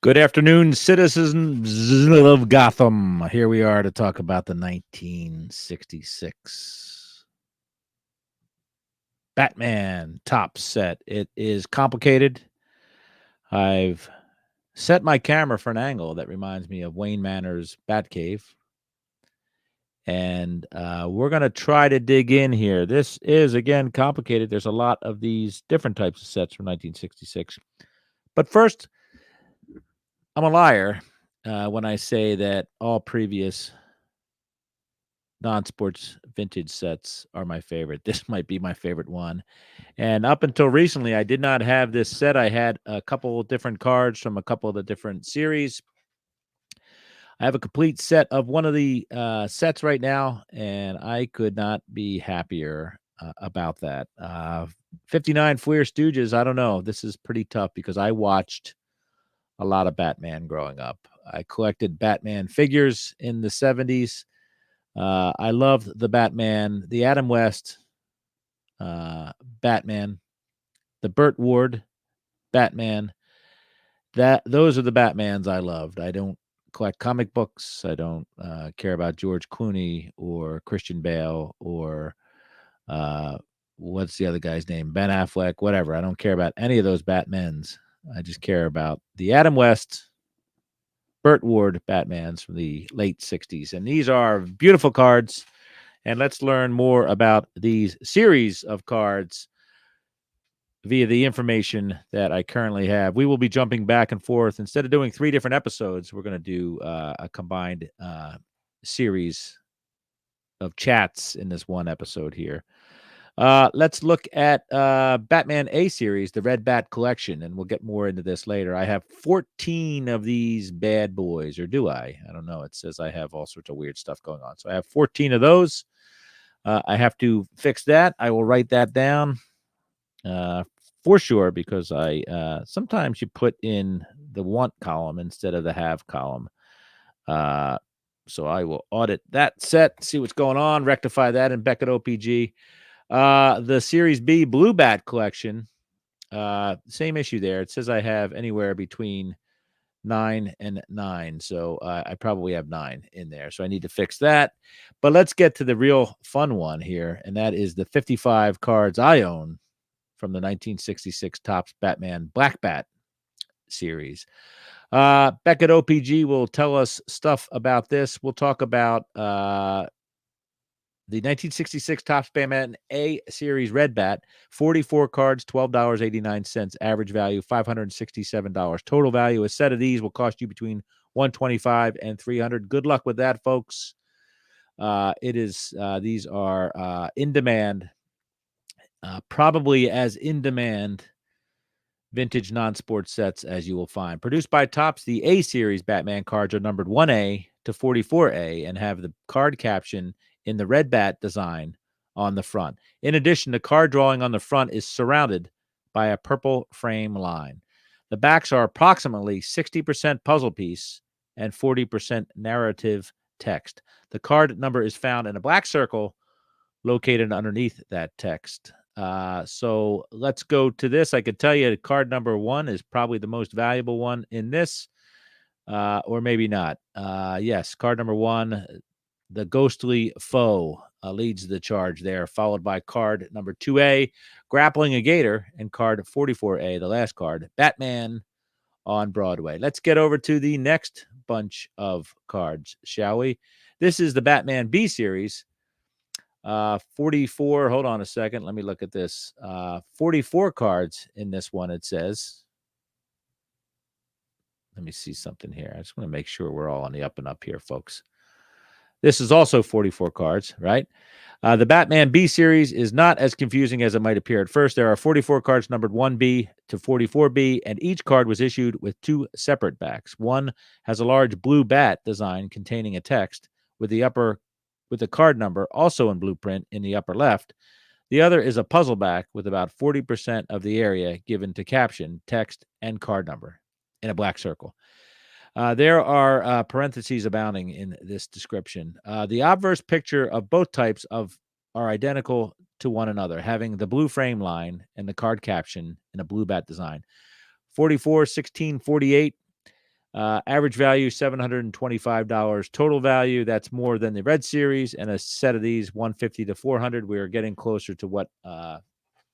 Good afternoon, citizens of Gotham. Here we are to talk about the 1966 Batman top set. It is complicated. I've set my camera for an angle that reminds me of Wayne Manor's Batcave. And we're going to try to dig in here. This is, again, complicated. There's a lot of these different types of sets from 1966. But first, I'm a liar when I say that all previous non-sports vintage sets are my favorite. This might be my favorite one. And up until recently, I did not have this set. I had a couple of different cards from a couple of the different series. I have a complete set of one of the sets right now, and I could not be happier about that. 59 Fleer Stooges, I don't know. This is pretty tough because I watched a lot of Batman growing up. I collected Batman figures in the 70s. I loved the Batman, the Adam West Batman, the Burt Ward Batman. Those are the Batmans I loved. I don't collect comic books. I don't care about George Clooney or Christian Bale or uh, what's the other guy's name? Ben Affleck, whatever. I don't care about any of those Batmans. I just care about the Adam West, Burt Ward Batmans from the late 60s. And these are beautiful cards. And let's learn more about these series of cards via the information that I currently have. We will be jumping back and forth. Instead of doing 3 different episodes, we're going to do a combined series of chats in this one episode here. Let's look at Batman A series, the Red Bat collection, and we'll get more into this later. I have 14 of these bad boys, or do I? I don't know. It says I have all sorts of weird stuff going on. So I have 14 of those. I have to fix that. I will write that down for sure because I sometimes you put in the want column instead of the have column. So I will audit that set, see what's going on, rectify that in Beckett OPG. The Series B Blue Bat collection, same issue there. It says I have anywhere between 9 and 9. So I probably have 9 in there. So I need to fix that. But let's get to the real fun one here. And that is the 55 cards I own from the 1966 Topps Batman Black Bat series. Beckett OPG will tell us stuff about this. We'll talk about the 1966 Topps Batman A Series Red Bat, 44 cards, $12.89. Average value, $567. Total value, a set of these will cost you between $125 and $300. Good luck with that, folks. These are in demand, probably as in demand vintage non-sports sets as you will find. Produced by Topps, the A Series Batman cards are numbered 1A to 44A and have the card caption in the red bat design on the front. In addition, the card drawing on the front is surrounded by a purple frame line. The backs are approximately 60% puzzle piece and 40% narrative text. The card number is found in a black circle located underneath that text. So let's go to this. I could tell you card number 1 is probably the most valuable one in this, or maybe not. Yes, card number 1, the Ghostly Foe, leads the charge there, followed by card number 2A, Grappling a Gator, and card 44A, the last card, Batman on Broadway. Let's get over to the next bunch of cards, shall we? This is the Batman B series. 44. Hold on a second. Let me look at this. 44 cards in this one, it says. Let me see something here. I just want to make sure we're all on the up and up here, folks. This is also 44 cards, right? The Batman B series is not as confusing as it might appear at first. There are 44 cards numbered 1B to 44B, and each card was issued with 2 separate backs. One has a large blue bat design containing a text with the card number also in blueprint in the upper left. The other is a puzzle back with about 40% of the area given to caption, text, and card number in a black circle. There are parentheses abounding in this description. The obverse picture of both types are identical to one another, having the blue frame line and the card caption in a blue bat design. 44, 16, 48 Average value $725. Total value, that's more than the Red Series, and a set of these 150 to 400. We are getting closer to what the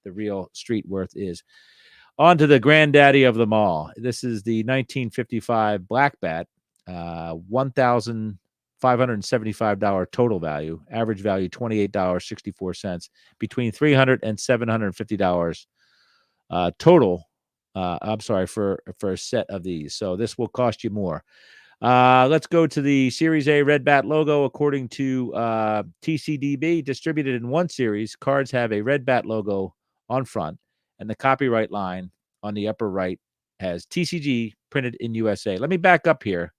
real street worth is. On to the granddaddy of them all. This is the 1955 Black Bat, $1,575 total value. Average value $28.64. Between $300 and $750 total. I'm sorry, for a set of these. So this will cost you more. Let's go to the Series A Red Bat logo. According to TCDB, distributed in one series, cards have a Red Bat logo on front, and the copyright line on the upper right has TCG printed in USA. Let me back up here.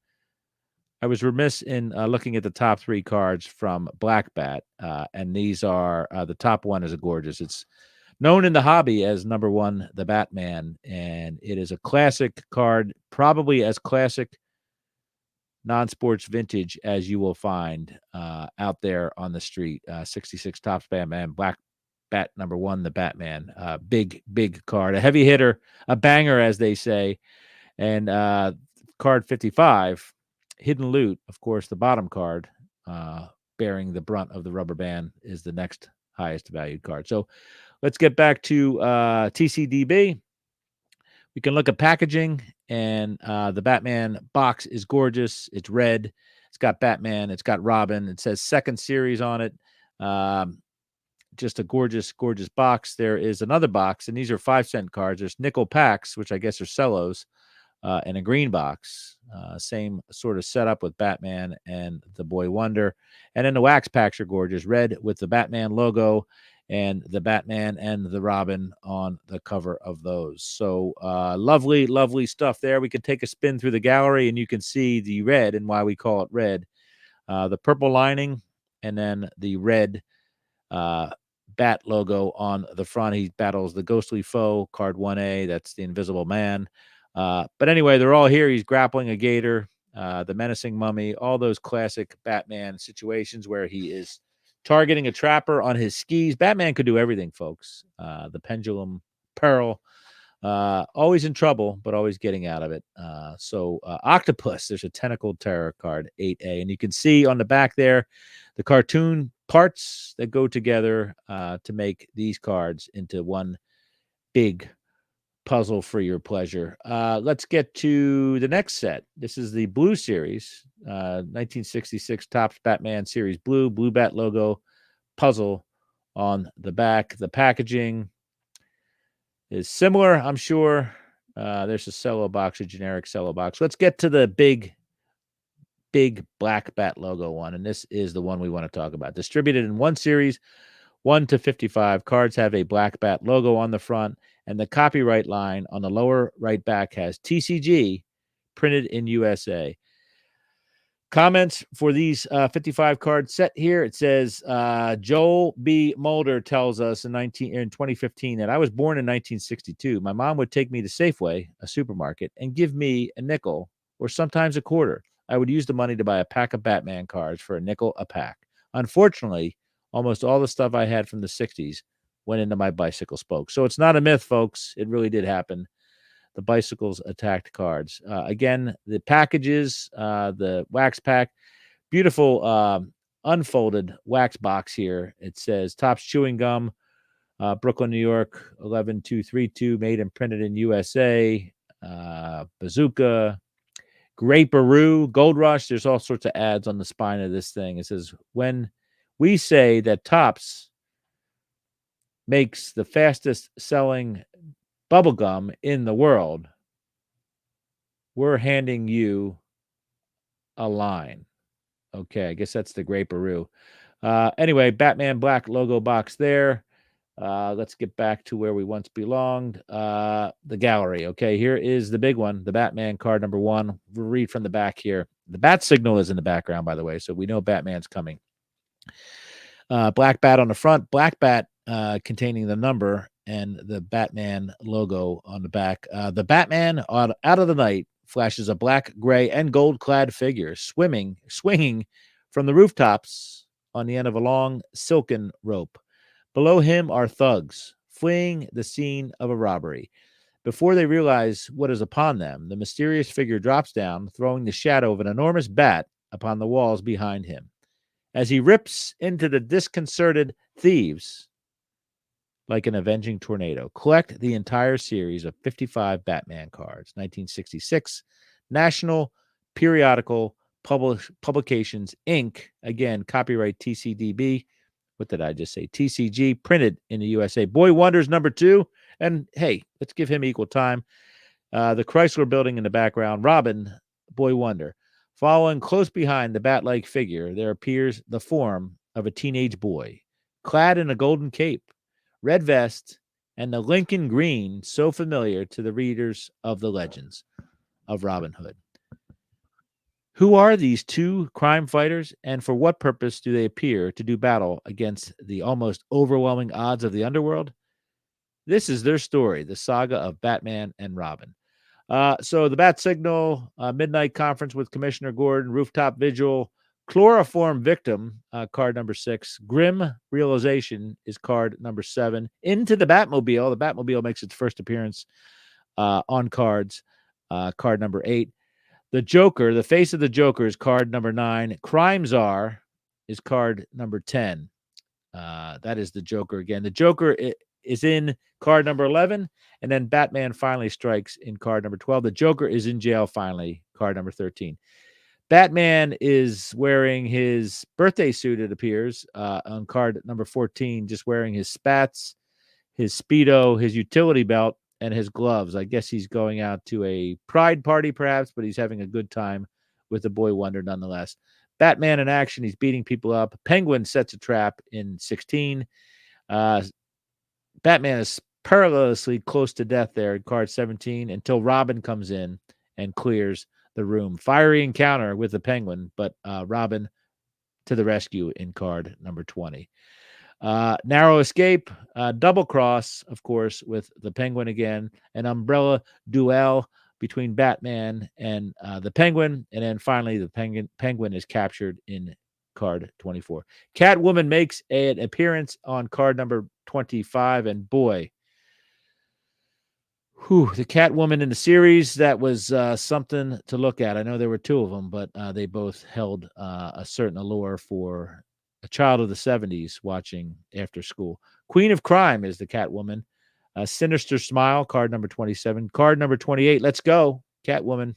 I was remiss in looking at the top three cards from Black Bat, and these are the top one is a gorgeous. It's known in the hobby as number one, the Batman, and it is a classic card, probably as classic non-sports vintage as you will find out there on the street. 66 Topps Batman, Black Bat number one, the Batman. Big card, a heavy hitter, a banger, as they say. And card 55, Hidden Loot, of course, the bottom card, bearing the brunt of the rubber band, is the next highest valued card. So let's get back to TCDB. We can look at packaging, and the Batman box is gorgeous. It's red. It's got Batman. It's got Robin. It says second series on it. Just a gorgeous box. There is another box, and these are 5-cent cards. There's nickel packs, which I guess are cellos, and a green box. Same sort of setup with Batman and the Boy Wonder. And then the wax packs are gorgeous. Red with the Batman logo, and the Batman and the Robin on the cover of those. So lovely stuff there. We can take a spin through the gallery, and you can see the red and why we call it red. The purple lining, and then the red Bat logo on the front. He battles the ghostly foe, card 1A. That's the Invisible Man. But anyway, they're all here. He's grappling a gator, the menacing mummy, all those classic Batman situations where he is targeting a trapper on his skis. Batman could do everything, folks. The pendulum, Pearl, always in trouble, but always getting out of it. So Octopus, there's a tentacled terror card, 8A. And you can see on the back there the cartoon parts that go together to make these cards into one big puzzle for your pleasure. Let's get to the next set. This is the Blue Series, 1966 Topps Batman Series Blue Bat logo puzzle on the back. The packaging is similar, I'm sure. There's a cello box, a generic cello box. Let's get to the big Black Bat logo one, and this is the one we want to talk about. Distributed in one series, 1 to 55. Cards have a Black Bat logo on the front, and the copyright line on the lower right back has TCG printed in USA. Comments for these 55 card set here. It says Joel B. Mulder tells us in 2015 that I was born in 1962. My mom would take me to Safeway, a supermarket, and give me a nickel or sometimes a quarter. I would use the money to buy a pack of Batman cards for a nickel a pack. Unfortunately, almost all the stuff I had from the 60s went into my bicycle spokes. So it's not a myth, folks. It really did happen. The bicycles attacked cards. Again, the packages, the wax pack, beautiful unfolded wax box here. It says Topps Chewing Gum, Brooklyn, New York, 11232, made and printed in USA. Bazooka, Grape-a-Roo, Gold Rush. There's all sorts of ads on the spine of this thing. It says, when we say that Topps makes the fastest selling bubblegum in the world, we're handing you a line. Okay, I guess that's the Grape-a-Roo. Anyway, Batman Black logo box there. Let's get back to where we once belonged. The gallery. Okay, here is the big one, the Batman card number 1. We'll read from the back here. The bat signal is in the background, by the way, so we know Batman's coming. Black bat on the front, Black bat containing the number, and the Batman logo on the back. The Batman out of the night flashes a black, gray, and gold-clad figure swinging from the rooftops on the end of a long silken rope. Below him are thugs fleeing the scene of a robbery. Before they realize what is upon them, the mysterious figure drops down, throwing the shadow of an enormous bat upon the walls behind him. As he rips into the disconcerted thieves like an avenging tornado. Collect the entire series of 55 Batman cards. 1966, National Periodical Publications, Inc. Again, copyright TCDB. What did I just say? TCG, printed in the USA. Boy Wonders #2. And hey, let's give him equal time. The Chrysler Building in the background. Robin, Boy Wonder. Following close behind the bat-like figure, there appears the form of a teenage boy, clad in a golden cape, red vest, and the Lincoln green so familiar to the readers of the legends of Robin Hood. Who are these two crime fighters, and for what purpose do they appear to do battle against the almost overwhelming odds of the underworld? This is their story, the saga of Batman and Robin. So the Bat Signal, Midnight Conference with Commissioner Gordon, Rooftop Vigil, Chloroform Victim, card #6. Grim Realization is card #7. Into the Batmobile. The Batmobile makes its first appearance on cards, card #8. The Joker, the Face of the Joker is card #9. Crime Czar is card #10. That is the Joker again. The Joker is in card #11, and then Batman finally strikes in card #12. The Joker is in jail finally, card #13. Batman is wearing his birthday suit, it appears, on card #14, just wearing his spats, his Speedo, his utility belt, and his gloves. I guess he's going out to a pride party, perhaps, but he's having a good time with the Boy Wonder nonetheless. Batman in action. He's beating people up. Penguin sets a trap in 16. Batman is perilously close to death there in card 17 until Robin comes in and clears the room. Fiery encounter with the Penguin, but Robin to the rescue in card #20. Narrow escape, double cross, of course, with the Penguin again, an umbrella duel between Batman and the Penguin, and then finally the Penguin is captured in card 24. Catwoman makes an appearance on card #25, and boy, the Catwoman in the series, that was something to look at. I know there were two of them, but they both held a certain allure for a child of the 70s watching after school. Queen of Crime is the Catwoman. Sinister Smile, card #27. Card #28, let's go, Catwoman.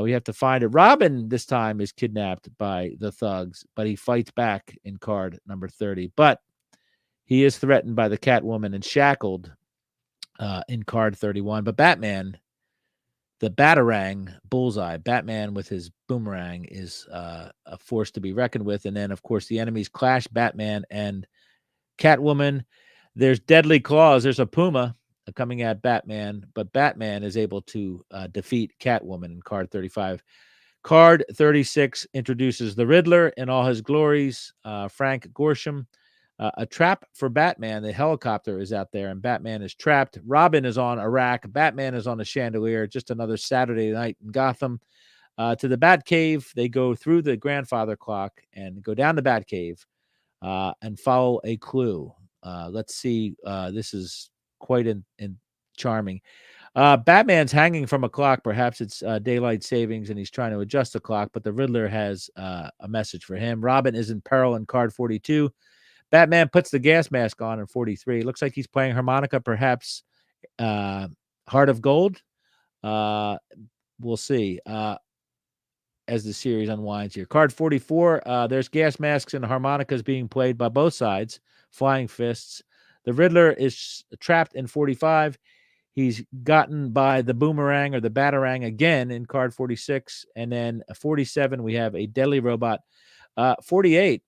We have to find it. Robin this time is kidnapped by the thugs, but he fights back in card #30. But he is threatened by the Catwoman and shackled in card 31. But Batman, the Batarang bullseye, Batman with his boomerang, is a force to be reckoned with. And then, of course, the enemies clash, Batman and Catwoman. There's deadly claws. There's a puma coming at Batman, but Batman is able to defeat Catwoman in card 35. Card 36 introduces the Riddler in all his glories, Frank Gorshin. A trap for Batman. The helicopter is out there, and Batman is trapped. Robin is on a rack. Batman is on a chandelier. Just another Saturday night in Gotham. To the Batcave, they go through the grandfather clock and go down the Batcave and follow a clue. Let's see. This is quite charming. Batman's hanging from a clock. Perhaps it's daylight savings, and he's trying to adjust the clock, but the Riddler has a message for him. Robin is in peril in card 42. Batman puts the gas mask on in 43. Looks like he's playing harmonica, perhaps Heart of Gold. We'll see as the series unwinds here. Card 44, there's gas masks and harmonicas being played by both sides, flying fists. The Riddler is trapped in 45. He's gotten by the boomerang or the Batarang again in card 46. And then 47, we have a deadly robot. 48,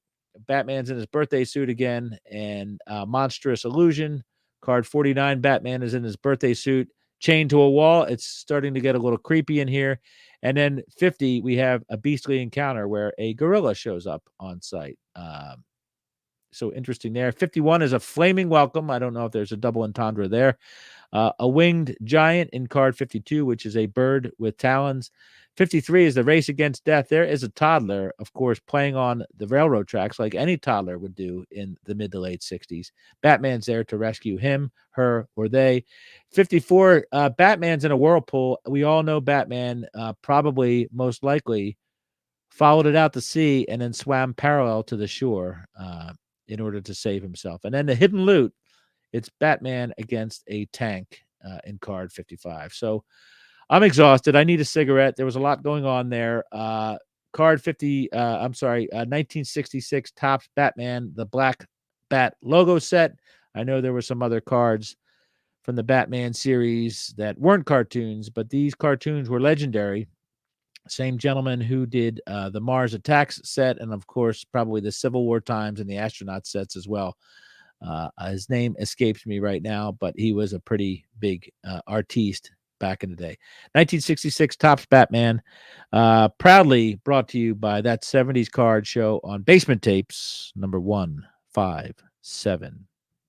Batman's in his birthday suit again, and Monstrous Illusion. Card 49, Batman is in his birthday suit, chained to a wall. It's starting to get a little creepy in here. And then 50, we have a beastly encounter where a gorilla shows up on site. So interesting there. 51 is a flaming welcome. I don't know if there's a double entendre there. A winged giant in card 52, which is a bird with talons. 53 is the Race Against Death. There is a toddler, of course, playing on the railroad tracks like any toddler would do in the mid to late 60s. Batman's there to rescue him, her, or they. 54, Batman's in a whirlpool. We all know Batman probably most likely followed it out to sea and then swam parallel to the shore in order to save himself. And then the hidden loot, it's Batman against a tank in card 55. So I'm exhausted. I need a cigarette. There was a lot going on there. Card 50, 1966 Topps Batman, the Black Bat logo set. I know there were some other cards from the Batman series that weren't cartoons, but these cartoons were legendary. Same gentleman who did the Mars Attacks set, and of course, probably the Civil War times and the astronaut sets as well. His name escapes me right now, but he was a pretty big artiste back in the day. 1966 Topps Batman, proudly brought to you by that 70s card show on Basement Tapes, number 157.